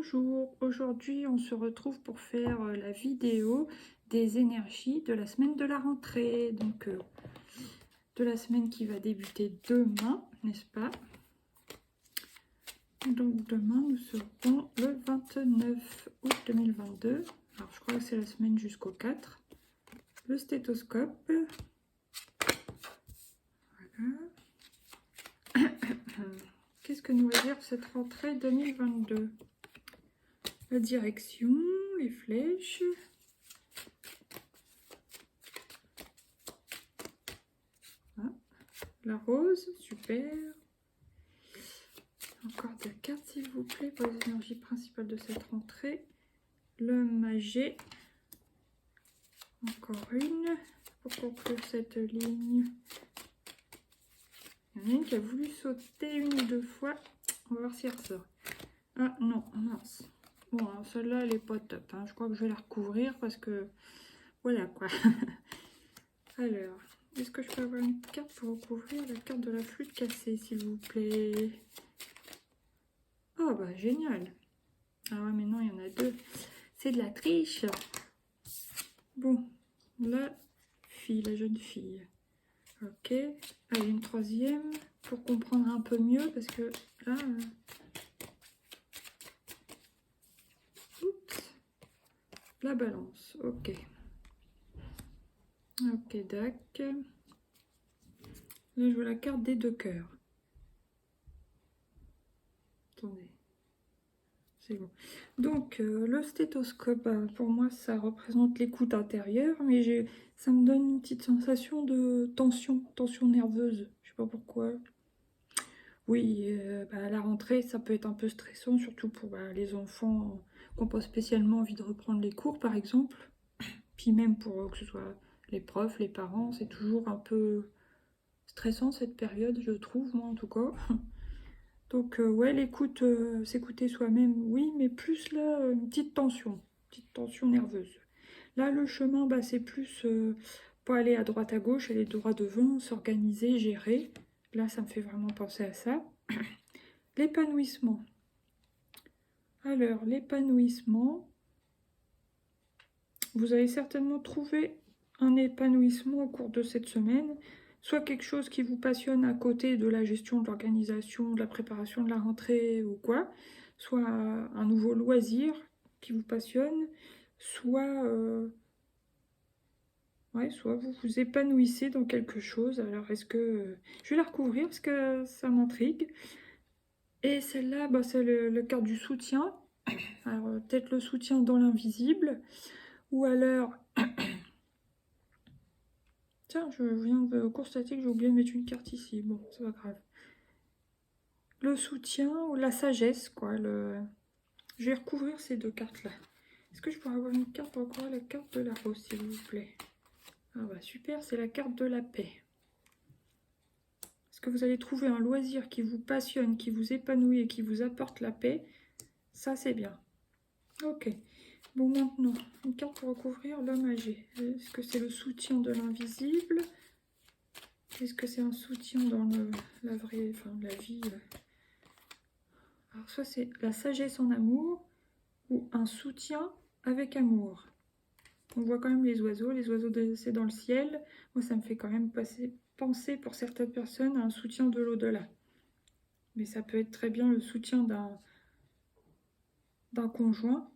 Bonjour, aujourd'hui on se retrouve pour faire la vidéo des énergies de la semaine de la rentrée, donc de la semaine qui va débuter demain, n'est-ce pas? Donc demain nous serons le 29 août 2022, alors je crois que c'est la semaine jusqu'au 4, le stéthoscope, voilà. Qu'est-ce que nous va dire cette rentrée 2022? La direction, les flèches. Ah, la rose, super. Encore deux cartes, s'il vous plaît, pour les énergies principales de cette rentrée. Le magé. Encore une. Pour conclure cette ligne. Il y en a une qui a voulu sauter une ou deux fois. On va voir si elle ressort. Ah non, mince. Bon, celle-là, elle est pas top, hein. Je crois que je vais la recouvrir parce que... Voilà, quoi. Alors, est-ce que je peux avoir une carte pour recouvrir la carte de la flûte cassée, s'il vous plaît? Oh, bah, génial. Ah ouais, mais non, il y en a deux. C'est de la triche. Bon, la fille, la jeune fille. Ok. Allez, une troisième pour comprendre un peu mieux parce que là... Oups. La balance. Ok. Ok, dac. Là, je veux la carte des deux cœurs. Attendez. C'est bon. Donc, le stéthoscope, pour moi, ça représente l'écoute intérieure, mais ça me donne une petite sensation de tension nerveuse. Je sais pas pourquoi. Oui, à la rentrée, ça peut être un peu stressant, surtout pour les enfants qui n'ont pas spécialement envie de reprendre les cours, par exemple. Puis même pour que ce soit les profs, les parents, c'est toujours un peu stressant cette période, je trouve, moi en tout cas. Donc ouais, l'écoute, s'écouter soi-même, oui, mais plus là, une petite tension nerveuse. Là, le chemin, c'est plus pas aller à droite à gauche, aller droit devant, s'organiser, gérer. Là, ça me fait vraiment penser à ça. L'épanouissement. Alors, l'épanouissement, vous allez certainement trouver un épanouissement au cours de cette semaine, soit quelque chose qui vous passionne à côté de la gestion de l'organisation, de la préparation de la rentrée ou quoi, soit un nouveau loisir qui vous passionne, soit, soit vous vous épanouissez dans quelque chose. Alors, est-ce que... je vais la recouvrir parce que ça m'intrigue. Et celle-là, c'est le carte du soutien. Alors, peut-être le soutien dans l'invisible. Ou alors... Tiens, je viens de constater que j'ai oublié de mettre une carte ici. Bon, c'est pas grave. Le soutien ou la sagesse, quoi. Je vais recouvrir ces deux cartes-là. Est-ce que je pourrais avoir une carte pour recouvrir la carte de la rose, s'il vous plaît? Ah bah super, c'est la carte de la paix. Est-ce que vous allez trouver un loisir qui vous passionne, qui vous épanouit et qui vous apporte la paix? Ça, c'est bien. Ok. Bon, maintenant, une carte pour recouvrir l'homme âgé. Est-ce que c'est le soutien de l'invisible? Est-ce que c'est un soutien dans la vraie, la vie? Alors, soit c'est la sagesse en amour ou un soutien avec amour. On voit quand même les oiseaux c'est dans le ciel. Moi, ça me fait quand même penser pour certaines personnes à un soutien de l'au-delà. Mais ça peut être très bien le soutien d'un conjoint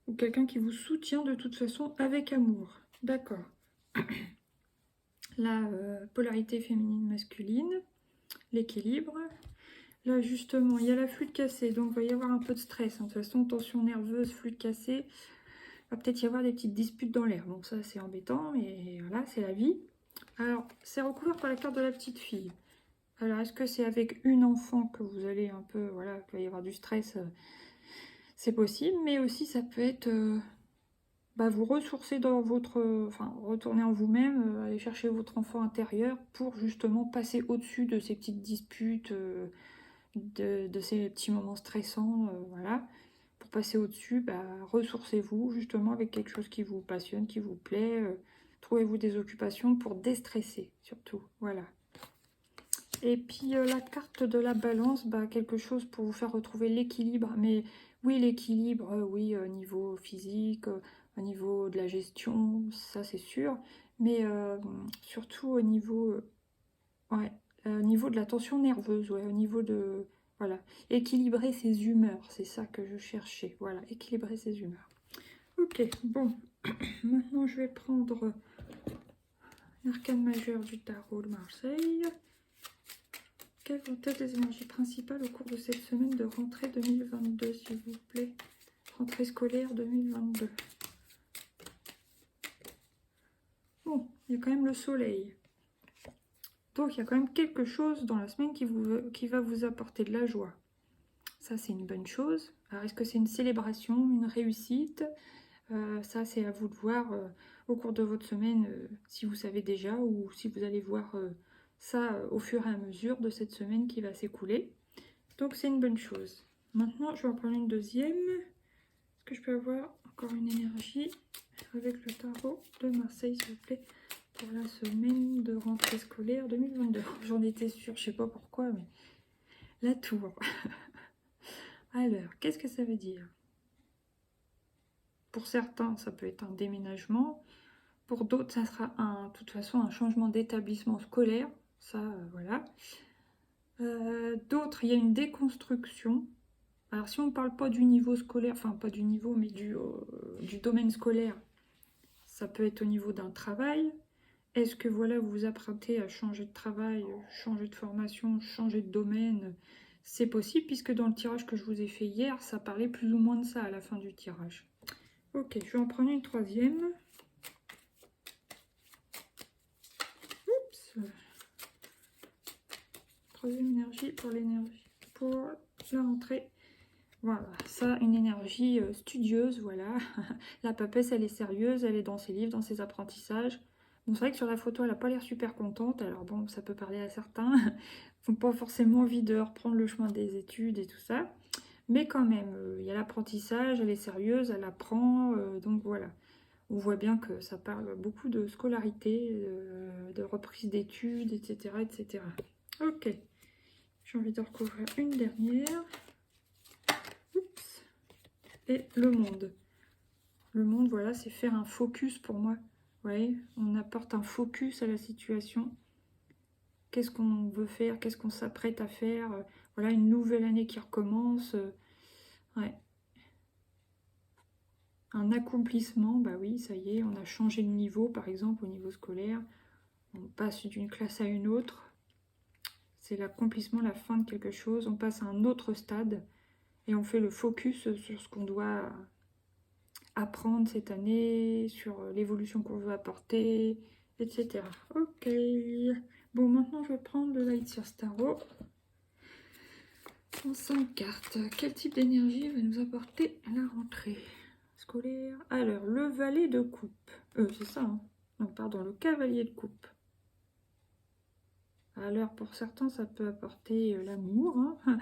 ou quelqu'un qui vous soutient de toute façon avec amour. D'accord. La polarité féminine-masculine, l'équilibre. Là, justement, il y a la flûte cassée, donc il va y avoir un peu de stress. De toute façon, tension nerveuse, flûte cassée, il va peut-être y avoir des petites disputes dans l'air. Bon, ça, c'est embêtant, mais voilà, c'est la vie. Alors, c'est recouvert par la carte de la petite fille. Alors, est-ce que c'est avec une enfant que vous allez un peu, voilà, qu'il va y avoir du stress? C'est possible, mais aussi ça peut être vous ressourcer dans votre... retourner en vous-même, aller chercher votre enfant intérieur pour justement passer au-dessus de ces petites disputes, de ces petits moments stressants, voilà. Pour passer au-dessus, ressourcez-vous justement avec quelque chose qui vous passionne, qui vous plaît. Trouvez-vous des occupations pour déstresser, surtout, voilà. Et puis la carte de la balance, bah, quelque chose pour vous faire retrouver l'équilibre. Mais oui, l'équilibre, oui, au niveau physique, au niveau de la gestion, ça c'est sûr. Mais surtout au niveau, ouais, au niveau de la tension nerveuse, ouais, au niveau de... Voilà, équilibrer ses humeurs, c'est ça que je cherchais. Voilà, équilibrer ses humeurs. Ok, bon, maintenant je vais prendre l'arcane majeure du tarot de Marseille. Quelles vont être les énergies principales au cours de cette semaine de rentrée 2022, s'il vous plaît? Rentrée scolaire 2022. Bon, il y a quand même le soleil. Donc, il y a quand même quelque chose dans la semaine qui va vous apporter de la joie. Ça, c'est une bonne chose. Alors, est-ce que c'est une célébration, une réussite? Ça, c'est à vous de voir au cours de votre semaine, si vous savez déjà ou si vous allez voir ça au fur et à mesure de cette semaine qui va s'écouler. Donc, c'est une bonne chose. Maintenant, je vais en prendre une deuxième. Est-ce que je peux avoir encore une énergie avec le tarot de Marseille, s'il vous plaît, pour la semaine de rentrée scolaire 2022? J'en étais sûre, je sais pas pourquoi, mais la tour. Alors, qu'est-ce que ça veut dire? Pour certains, ça peut être un déménagement. Pour d'autres, ça sera de toute façon un changement d'établissement scolaire. Ça, voilà. D'autres, il y a une déconstruction. Alors, si on ne parle pas du niveau scolaire, enfin pas du niveau, mais du domaine scolaire, ça peut être au niveau d'un travail. Est-ce que voilà, vous vous apprêtez à changer de travail, changer de formation, changer de domaine? C'est possible, puisque dans le tirage que je vous ai fait hier, ça parlait plus ou moins de ça à la fin du tirage. Ok, je vais en prendre une troisième. Oups. Troisième énergie pour l'énergie, pour la rentrée. Voilà, ça, une énergie studieuse, voilà. La papesse, elle est sérieuse, elle est dans ses livres, dans ses apprentissages. Bon, c'est vrai que sur la photo, elle n'a pas l'air super contente, alors bon, ça peut parler à certains. Ils n'ont pas forcément envie de reprendre le chemin des études et tout ça. Mais quand même, il y a l'apprentissage, elle est sérieuse, elle apprend, donc voilà. On voit bien que ça parle beaucoup de scolarité, de reprise d'études, etc., etc. Ok, j'ai envie de recouvrir une dernière. Oups. Et le monde. Le monde, voilà, c'est faire un focus pour moi. Vous voyez, on apporte un focus à la situation. Qu'est-ce qu'on veut faire? Qu'est-ce qu'on s'apprête à faire? Voilà, une nouvelle année qui recommence. Ouais. Un accomplissement, bah oui, ça y est, on a changé de niveau, par exemple, au niveau scolaire. On passe d'une classe à une autre. C'est l'accomplissement, la fin de quelque chose. On passe à un autre stade et on fait le focus sur ce qu'on doit apprendre cette année, sur l'évolution qu'on veut apporter, etc. Ok. Bon, maintenant, je vais prendre le Light Sears Tarot. En 5 cartes. Quel type d'énergie va nous apporter la rentrée scolaire? Alors, le valet de coupe. C'est ça, hein? Non, pardon, le cavalier de coupe. Alors, pour certains, ça peut apporter l'amour, hein.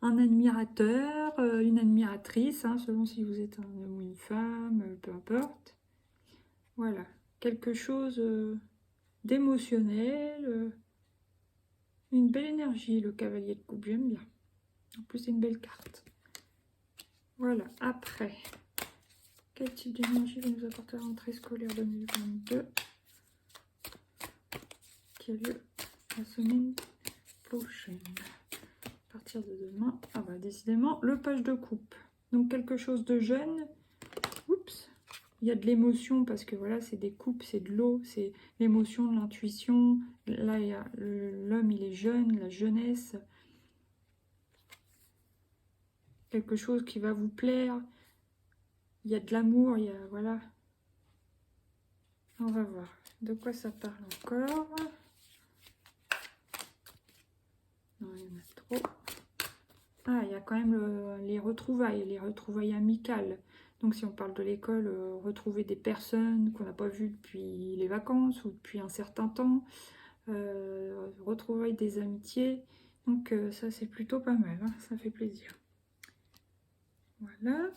Un admirateur, une admiratrice, hein, selon si vous êtes un homme ou une femme, peu importe. Voilà, quelque chose d'émotionnel, une belle énergie, le cavalier de coupe, j'aime bien. En plus, c'est une belle carte. Voilà, après, quel type d'énergie va nous apporter la rentrée scolaire 2022 qui a lieu la semaine prochaine? À partir de demain, ah bah décidément, le page de coupe. Donc quelque chose de jeune. Oups, il y a de l'émotion parce que voilà, c'est des coupes, c'est de l'eau, c'est l'émotion, de l'intuition. Là, il y a l'homme, il est jeune, la jeunesse. Quelque chose qui va vous plaire. Il y a de l'amour, il y a, voilà. On va voir de quoi ça parle encore. Non, il y en a trop. Ah, il y a quand même les retrouvailles amicales. Donc si on parle de l'école, retrouver des personnes qu'on n'a pas vues depuis les vacances ou depuis un certain temps, retrouvailles des amitiés. Donc ça c'est plutôt pas mal, hein, ça fait plaisir. Voilà.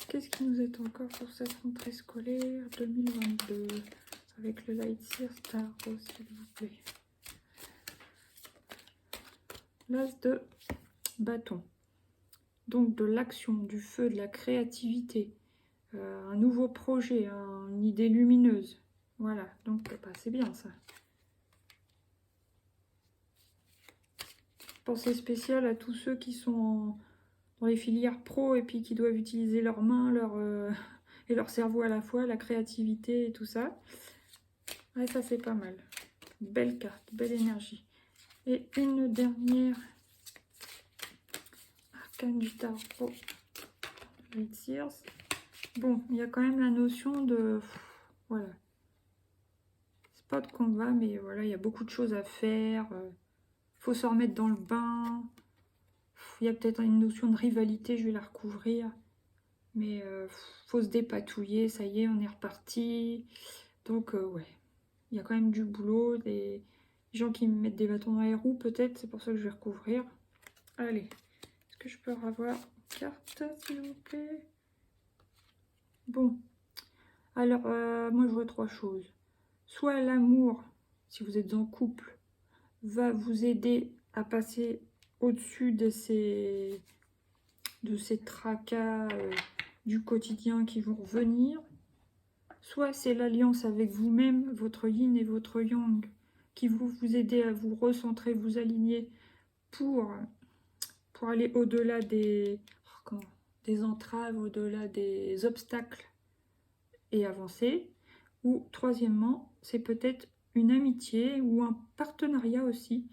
Qu'est-ce qui nous est encore pour cette rentrée scolaire 2022 avec le Light Sears Tarot, s'il vous plaît? l'as de bâton. Donc de l'action, du feu, de la créativité, un nouveau projet, une idée lumineuse. Voilà, donc bah, c'est bien ça. Pensée spéciale à tous ceux qui sont dans les filières pro et puis qui doivent utiliser leurs mains et leur cerveau à la fois, la créativité et tout ça. Ouais, ça c'est pas mal. Belle carte, belle énergie. Et une dernière arcane du tarot. Bon, il y a quand même la notion de... Voilà. C'est pas de combat, mais voilà, il y a beaucoup de choses à faire. Faut se remettre dans le bain. Il y a peut-être une notion de rivalité, je vais la recouvrir. Mais faut se dépatouiller, ça y est, on est reparti. Donc, ouais, il y a quand même du boulot. Des gens qui me mettent des bâtons dans les roues, peut-être, c'est pour ça que je vais recouvrir. Allez, est-ce que je peux avoir une carte, s'il vous plaît? Bon, alors, moi, je vois trois choses. Soit l'amour, si vous êtes en couple, va vous aider à passer au-dessus de ces tracas du quotidien qui vont revenir. Soit c'est l'alliance avec vous-même, votre yin et votre yang, qui vont vous aider à vous recentrer, vous aligner pour aller au-delà des entraves, au-delà des obstacles et avancer. Ou troisièmement, c'est peut-être une amitié ou un partenariat aussi.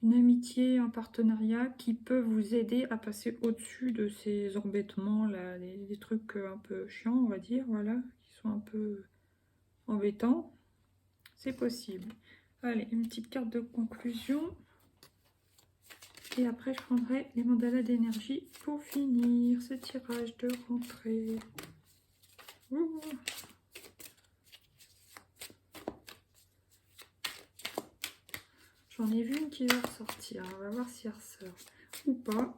Une amitié, un partenariat qui peut vous aider à passer au-dessus de ces embêtements, là, des trucs un peu chiants, on va dire, voilà, qui sont un peu embêtants. C'est possible. Allez, une petite carte de conclusion. Et après, je prendrai les mandalas d'énergie pour finir ce tirage de rentrée. Ouh. J'en ai vu une qui va ressortir. On va voir si elle ressort ou pas.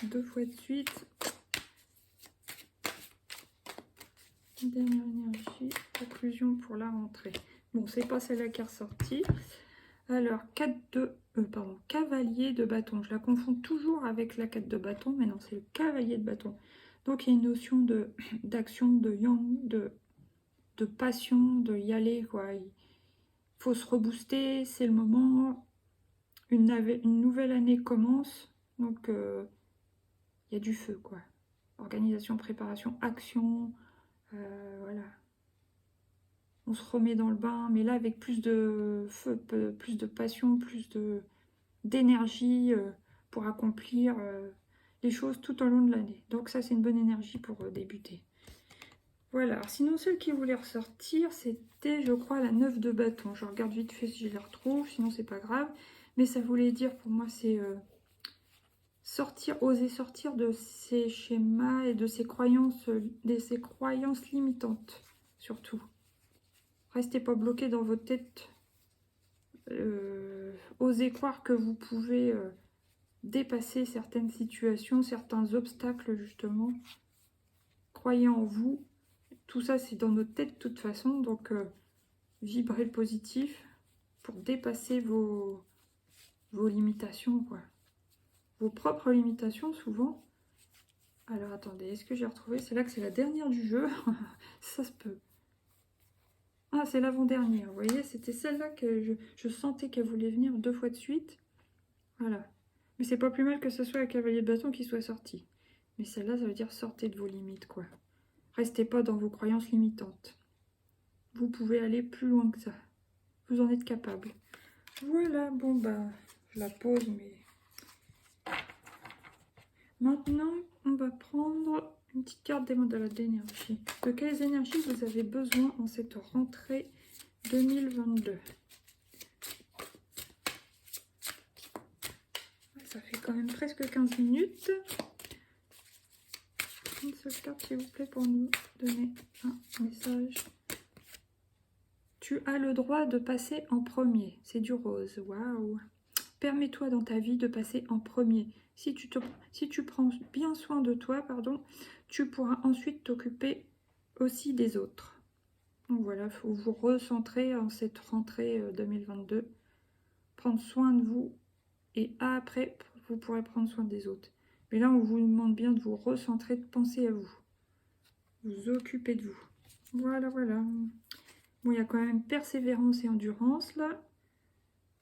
2 fois de suite. Une dernière énergie. Conclusion pour la rentrée. Bon, c'est pas celle-là qui est ressortie. Alors, cavalier de bâton. Je la confonds toujours avec la 4 de bâton, mais non, c'est le cavalier de bâton. Donc, il y a une notion d'action, de yang, de passion, de y aller, quoi. Il faut se rebooster, c'est le moment. Une nouvelle année commence, donc il y a du feu, quoi. Organisation, préparation, action, voilà. On se remet dans le bain, mais là avec plus de feu, plus de passion, plus d'énergie pour accomplir les choses tout au long de l'année. Donc ça, c'est une bonne énergie pour débuter. Voilà, alors, sinon celle qui voulait ressortir, c'était, je crois, la 9 de bâton. Je regarde vite fait si je la retrouve, sinon c'est pas grave. Mais ça voulait dire, pour moi, c'est oser sortir de ces schémas et de ces croyances limitantes, surtout. Restez pas bloqué dans votre tête. Osez croire que vous pouvez dépasser certaines situations, certains obstacles, justement. Croyez en vous. Tout ça, c'est dans notre tête de toute façon. Donc, vibrez le positif pour dépasser vos limitations, quoi. Vos propres limitations, souvent. Alors, attendez, est-ce que j'ai retrouvé? C'est là que c'est la dernière du jeu. Ça se peut. Ah, c'est l'avant-dernière. Vous voyez, c'était celle-là que je sentais qu'elle voulait venir 2 fois de suite. Voilà. Mais c'est pas plus mal que ce soit le cavalier de bâton qui soit sorti. Mais celle-là, ça veut dire sortez de vos limites, quoi. Restez pas dans vos croyances limitantes. Vous pouvez aller plus loin que ça. Vous en êtes capable. Voilà, bon bah, je la pose, mais... Maintenant, on va prendre une petite carte des mandalas d'énergie. De quelles énergies vous avez besoin en cette rentrée 2022? Ça fait quand même presque 15 minutes. Une seule carte, s'il vous plaît, pour nous donner un message. Tu as le droit de passer en premier. C'est du rose. Waouh! Permets-toi dans ta vie de passer en premier. Si tu prends bien soin de toi, tu pourras ensuite t'occuper aussi des autres. Donc voilà, il faut vous recentrer en cette rentrée 2022. prendre soin de vous et après, vous pourrez prendre soin des autres. Mais là, on vous demande bien de vous recentrer, de penser à vous. Vous occuper de vous. Voilà, voilà. Bon, il y a quand même persévérance et endurance, là.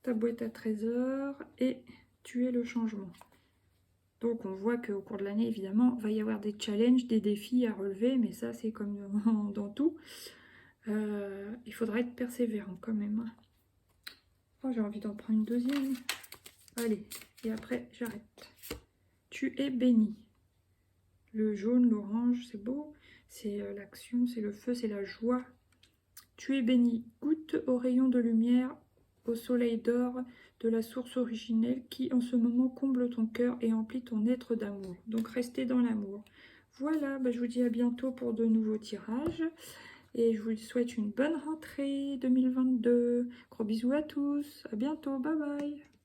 Ta boîte à trésors et tuer le changement. Donc, on voit qu'au cours de l'année, évidemment, il va y avoir des challenges, des défis à relever, mais ça, c'est comme dans tout. Il faudra être persévérant quand même. Oh, j'ai envie d'en prendre une deuxième. Allez, et après, j'arrête. Tu es béni. Le jaune, l'orange, c'est beau. C'est l'action, c'est le feu, c'est la joie. Tu es béni. Goûte au rayon de lumière, au soleil d'or de la source originelle qui, en ce moment, comble ton cœur et emplit ton être d'amour. Donc, restez dans l'amour. Voilà, bah, je vous dis à bientôt pour de nouveaux tirages. Et je vous souhaite une bonne rentrée 2022. Gros bisous à tous. À bientôt. Bye bye.